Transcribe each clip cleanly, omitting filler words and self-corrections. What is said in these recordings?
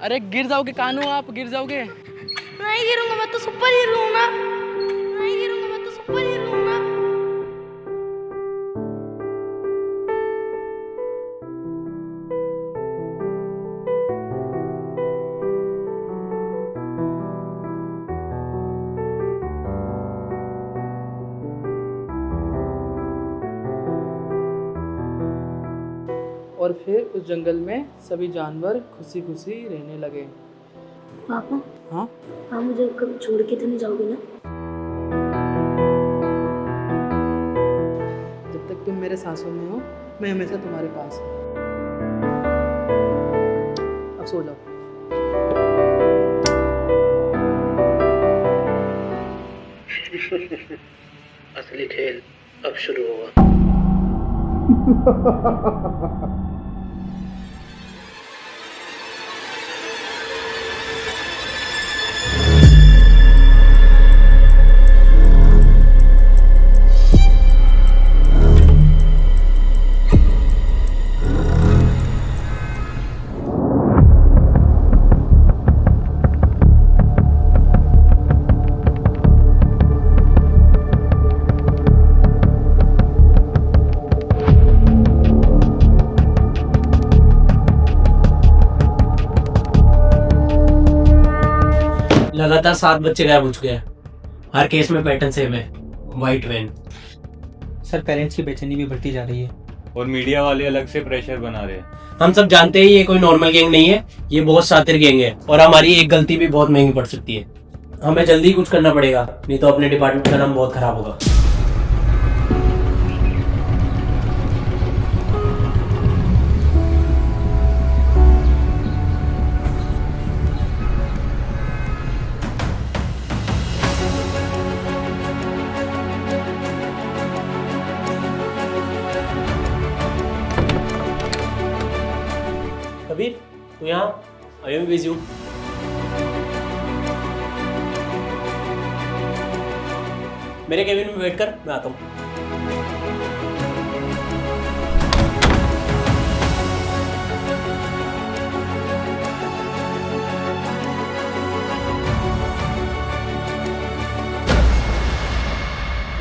अरे गिर जाओगे कानू, आप गिर जाओगे। नहीं गिरूंगा, मैं तो सुपर हीरो हूं ना। नहीं गिरूंगा, मैं तो सुपर हीरो हूं ना। और फिर उस जंगल में सभी जानवर खुशी खुशी रहने लगे। पापा, हाँ, आप मुझे कभी छोड़ के तो नहीं जाओगे ना? जब तक तुम मेरे सांसों में हो मैं हमेशा तुम्हारे पास हूँ। अब सो जाओ। असली खेल अब शुरू होगा। लगातार 7 बच्चे गायब हो चुके हैं। हर केस में पैटर्न सेम है, वाइट वैन। सर, पेरेंट्स की बेचैनी भी बढ़ती जा रही है। और मीडिया वाले अलग से प्रेशर बना रहे हैं। हम सब जानते हैं ये कोई नॉर्मल गैंग नहीं है, ये बहुत शातिर गैंग है और हमारी एक गलती भी बहुत महंगी पड़ सकती है। हमें जल्दी कुछ करना पड़ेगा, नहीं तो अपने डिपार्टमेंट का नाम बहुत खराब होगा। कबीर, तू यहाँ? I am with you. मेरे केबिन में वेट कर, मैं आता हूँ।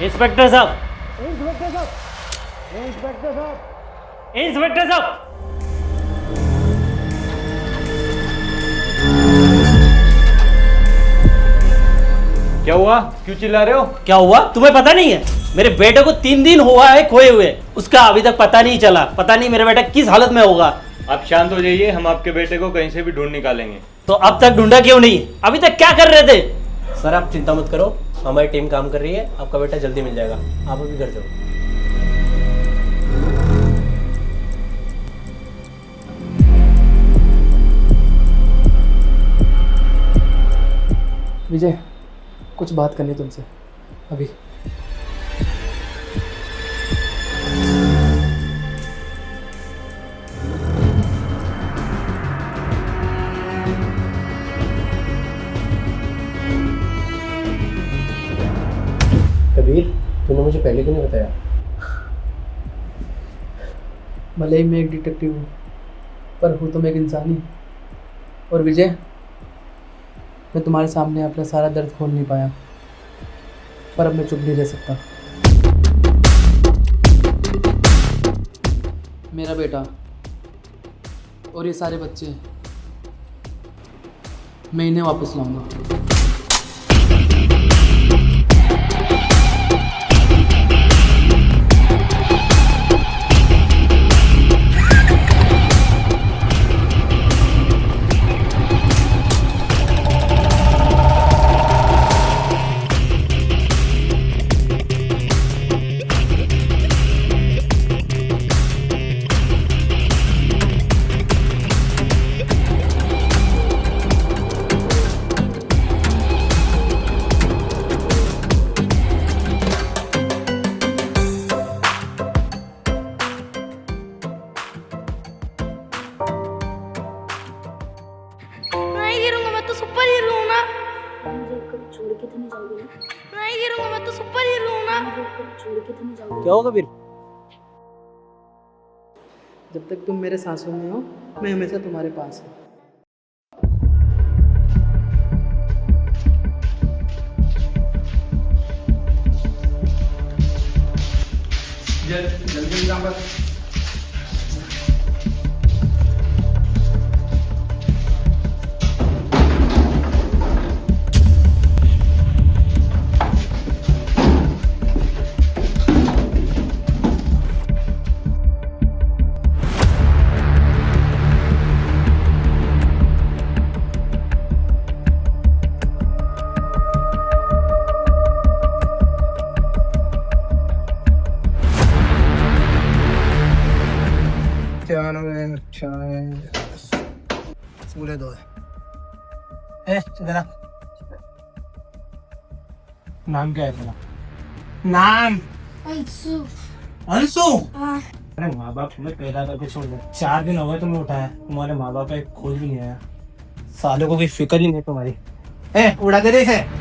इंस्पेक्टर साहब, इंस्पेक्टर साहब, इंस्पेक्टर साहब, इंस्पेक्टर साहब। क्या हुआ? क्यों चिल्ला रहे हो? क्या हुआ तुम्हें पता नहीं है? मेरे बेटे को 3 दिन हुआ है खोए हुए, उसका अभी तक पता नहीं चला। पता नहीं मेरा बेटा किस हालत में होगा। आप शांत हो जाइए, हम आपके बेटे को कहीं से भी ढूंढ निकालेंगे। तो अब तक ढूंढा क्यों नहीं? अभी तक क्या कर रहे थे? सर आप चिंता मत करो, हमारी टीम काम कर रही है, आपका बेटा जल्दी मिल जाएगा। आप अभी घर जाओ। विजय, कुछ बात करनी तुमसे अभी। कबीर, तूने मुझे पहले क्यों नहीं बताया? भले ही मैं एक डिटेक्टिव हूँ, पर हूँ तो मैं एक इंसान ही। और विजय, मैं तुम्हारे सामने अपना सारा दर्द खोल नहीं पाया, पर अब मैं चुप नहीं रह सकता। मेरा बेटा और ये सारे बच्चे, मैं इन्हें वापस लाऊंगा। नहीं गिरूंगा, मैं तो सुपर हीरो हूं ना। मुझे कभी छोड़ के तो नहीं जाओगे ना? नहीं गिरूंगा, मैं तो सुपर हीरो हूं ना। मुझे कभी छोड़ के तो नहीं जाओगे? क्या होगा कबीर? जब तक तुम मेरे सांसों में हो मैं हमेशा तुम्हारे पास हूँ। इधर आ। नाम क्या है तेरा? नाम अंशु। अरे माँ बाप तुम्हें पैदा करके छोड़ दे, 4 दिन हो गए तुम्हें उठाया, तुम्हारे माँ बाप का एक खोज भी नहीं आया, सालों को कोई फिक्र ही नहीं तुम्हारी। उड़ा दे रही है।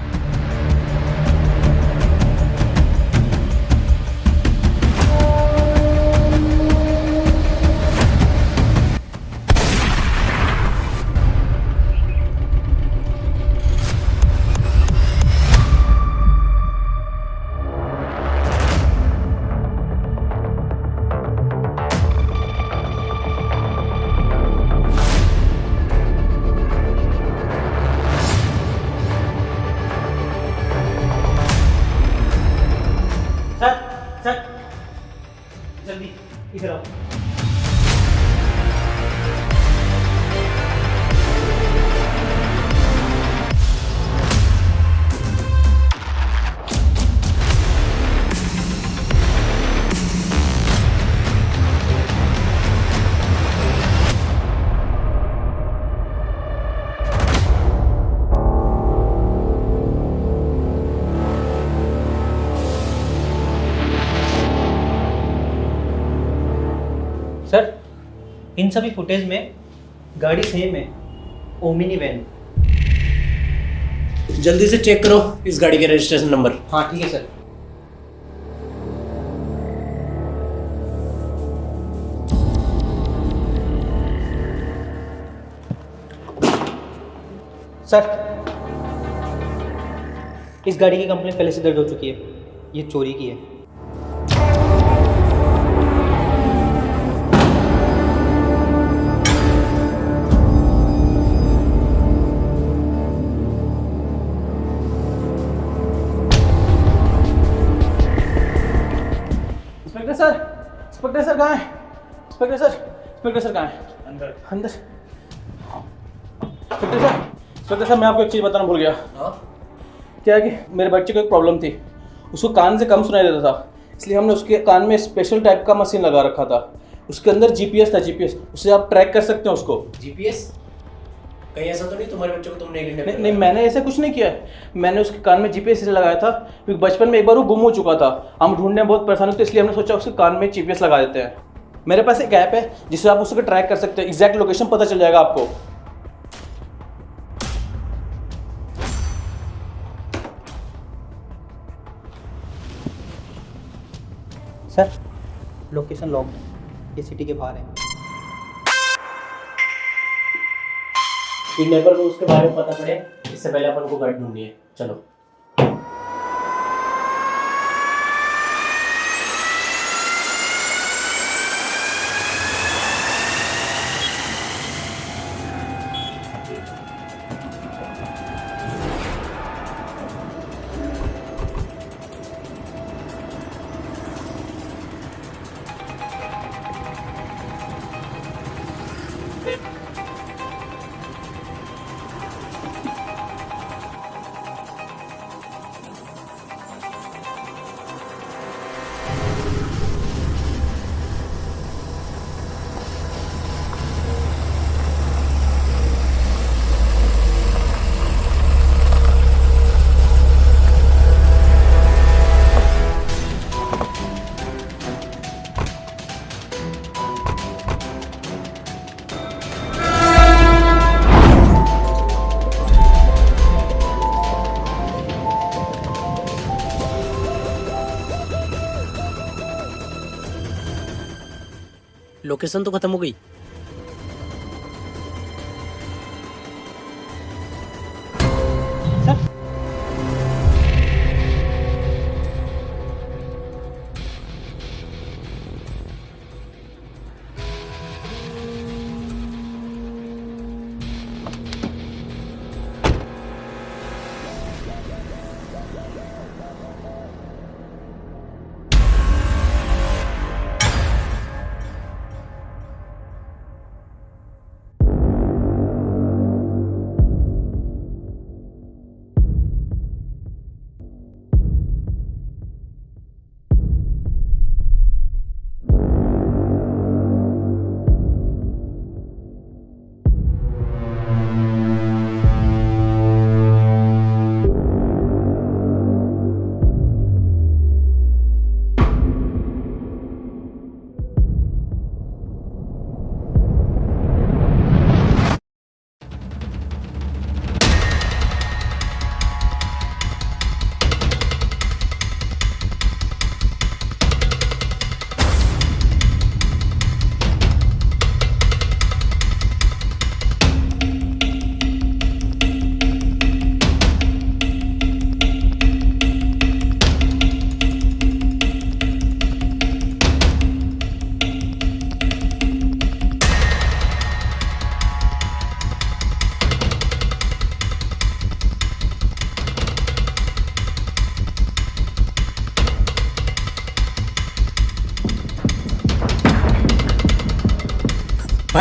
सर सर जल्दी इधर आओ। सर इन सभी फुटेज में गाड़ी सेम है, ओमिनी वैन। जल्दी से चेक करो इस गाड़ी के रजिस्ट्रेशन नंबर। हाँ ठीक है सर। सर इस गाड़ी की कंप्लेंट पहले से दर्ज हो चुकी है, ये चोरी की है। इंस्पेक्टर सर कहाँ है? इंस्पेक्टर सर कहाँ है? अंदर अंदर। इंस्पेक्टर सर मैं आपको एक चीज़ बताना भूल गया। क्या है कि मेरे बच्चे को एक प्रॉब्लम थी, उसको कान से कम सुनाई देता था, इसलिए हमने उसके कान में स्पेशल टाइप का मशीन लगा रखा था। उसके अंदर जीपीएस था, जीपीएस उससे आप ट्रैक कर सकते हैं उसको। जीपीएस? कहीं ऐसा तो नहीं तुम्हारे बच्चे को तुमने नहीं, नहीं मैंने ऐसा कुछ नहीं किया है। मैंने उसके कान में जीपीएस इसलिए लगाया था क्योंकि बचपन में एक बार वो गुम हो चुका था, हम ढूंढने में बहुत परेशान होते, इसलिए हमने सोचा उसके कान में जीपीएस लगा देते हैं। मेरे पास एक ऐप है जिससे आप उसको ट्रैक कर सकते हैं, एग्जैक्ट लोकेशन पता चल जाएगा आपको। सर लोकेशन लॉक्ड है, ये सिटी के बाहर है। किडनैपर को उसके बारे में पता पड़े इससे पहले अपन को गाड़ी ढूंढनी है। चलो। लोकेशन तो खत्म हो गई।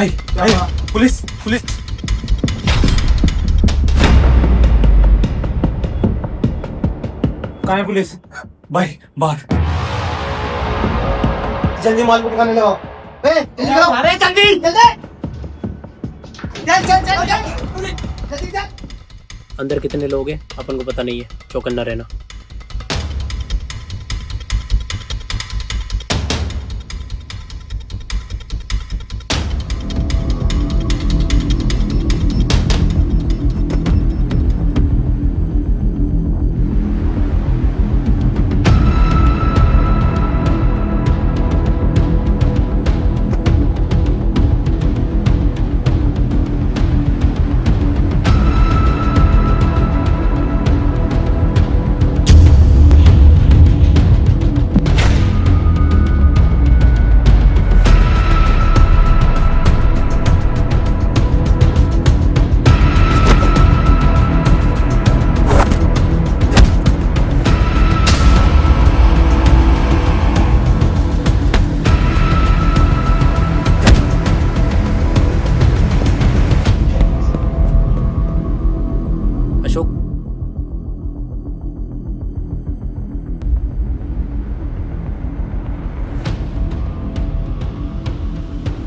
भाई भाई पुलिस पुलिस कहाँ है पुलिस? भाई बाहर जल्दी माल को ठिकाने लगाओ। अरे जल्दी जल्दी चल चल चल जल्दी चल। अंदर कितने लोग हैं अपन को पता नहीं है, चौकन्ना रहना। अशोक,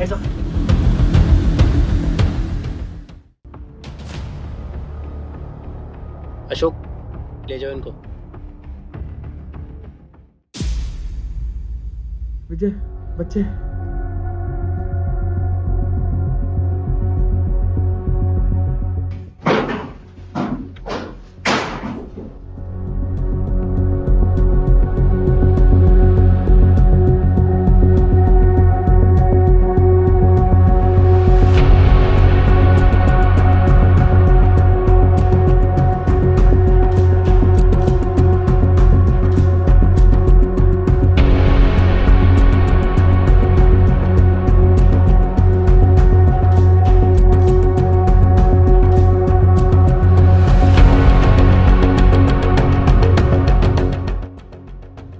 ऐसा अशोक ले जाओ इनको। विजय, बच्चे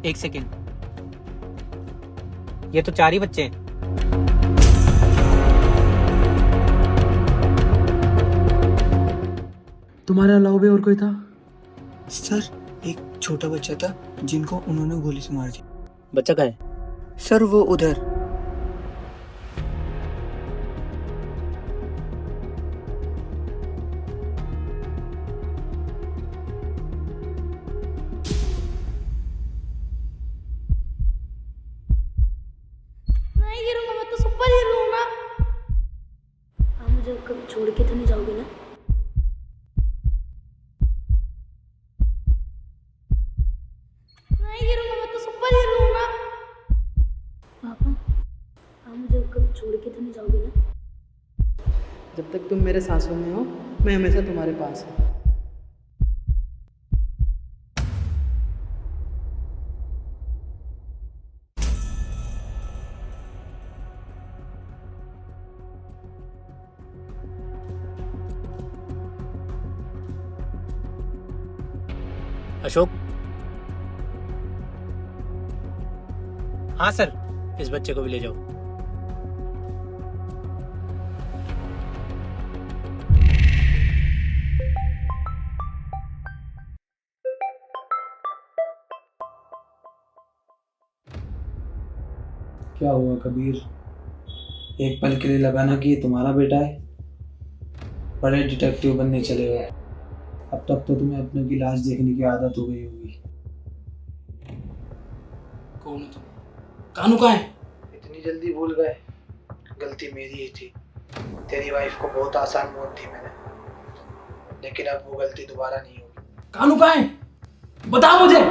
एक सेकेंड, ये तो 4 ही बच्चे हैं। तुम्हारे अलावा भी और कोई था? सर एक छोटा बच्चा था जिनको उन्होंने गोली से मार दिया। बच्चा कहाँ है? सर वो उधर। नहीं गिरूंगा, मैं तो सुपर हीरो हूं ना। आप मुझे कभी छोड़ के तो नहीं जाओगे ना? नहीं गिरूंगा, मैं तो सुपर हीरो हूं ना। पापा, आप मुझे कभी छोड़ के तो नहीं जाओगे ना? जब तक तुम मेरे सांसों में हो, मैं हमेशा तुम्हारे पास हूँ। अशोक, हाँ सर। इस बच्चे को भी ले जाओ। क्या हुआ कबीर? एक पल के लिए लगा ना कि ये तुम्हारा बेटा है। बड़े डिटेक्टिव बनने चले हो। अब तक तो तुम्हें अपने की लाश देखने की आदत हो गई होगी। कौन हो तुम? कानू कहाँ है? इतनी जल्दी भूल गए? गलती मेरी ही थी। तेरी वाइफ को बहुत आसान मौत दी मैंने, लेकिन अब वो गलती दोबारा नहीं होगी। कानू कहाँ है? बता मुझे।